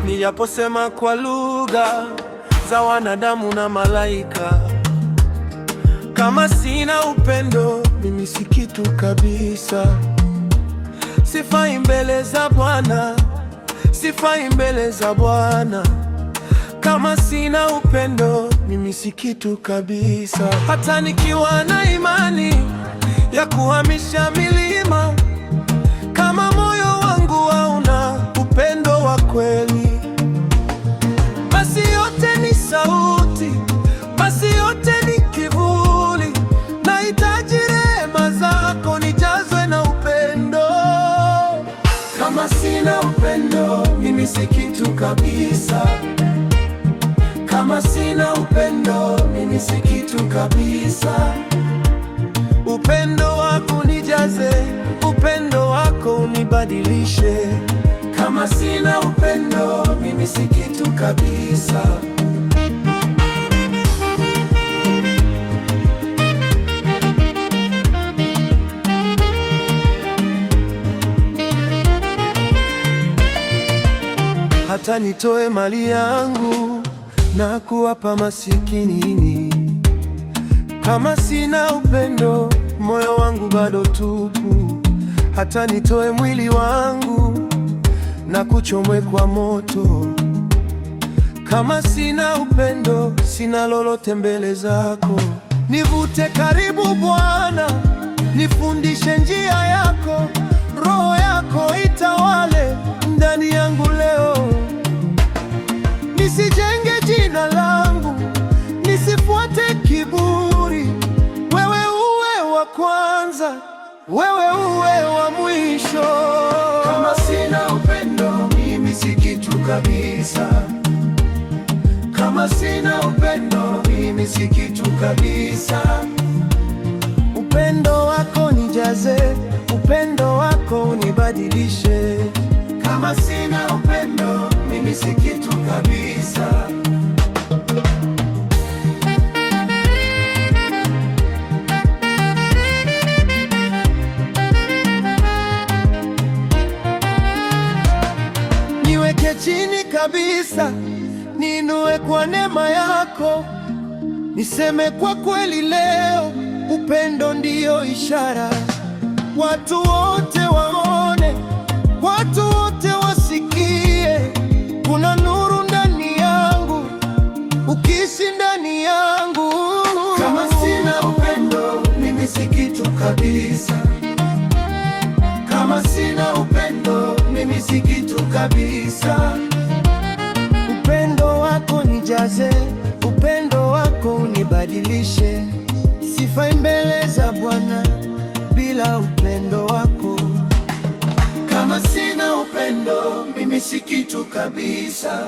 Nijaposema kwa lugha za wanadamu na malaika, kama sina upendo mimi si kitu kabisa. Sifai mbele za Bwana, sifai mbele za Bwana. Kama sina upendo mimi si kitu kabisa. Hata nikiwa na imani ya kuhamisha milima, kama moyo wangu hauna upendo wa kweli, basi yote ni sauti, basi yote ni kivuli. Nahitaji rehema zako nijazwe na upendo. Kama sina upendo mimi si kitu kabisa. Kama sina upendo mimi si kitu kabisa. Upendo wako nijaze, upendo wako unibadilishe. Kama sina upendo mimi si kitu kabisa. Hata nitoe mali yangu na kuwapa masikini, kama sina upendo moyo wangu bado tupu. Hata nitoe mwili wangu na kuchomwe kwa moto, kama sina upendo sina lolote mbele zako. Nivute karibu Bwana, nifundishe njia yako. Roho yako itawale ndani yangu leo. Nisijenge jina langu, nisifuate kiburi. Wewe uwe wa kwanza, wewe uwe wa mwisho. Kama sina upendo mimi si kitu kabisa. Kama sina upendo mimi si kitu kabisa. Upendo wako nijaze, upendo wako unibadilishe. Kama sina upendo mimi si kitu kabisa. Niweke chini kabisa, niinue kwa neema yako. Niseme kwa kweli leo, upendo ndiyo ishara. Watu wote waone, watu wote wasikie. Kuna nuru ndani yangu, ukiishi ndani yangu. Kama sina upendo mimi si kitu kabisa. Kama sina upendo mimi si kitu kabisa. Upendo wako nijaze, upendo wako unibadilishe. Sifai mbele za Bwana bila upendo wako. Kama sina upendo mimi si kitu kabisa.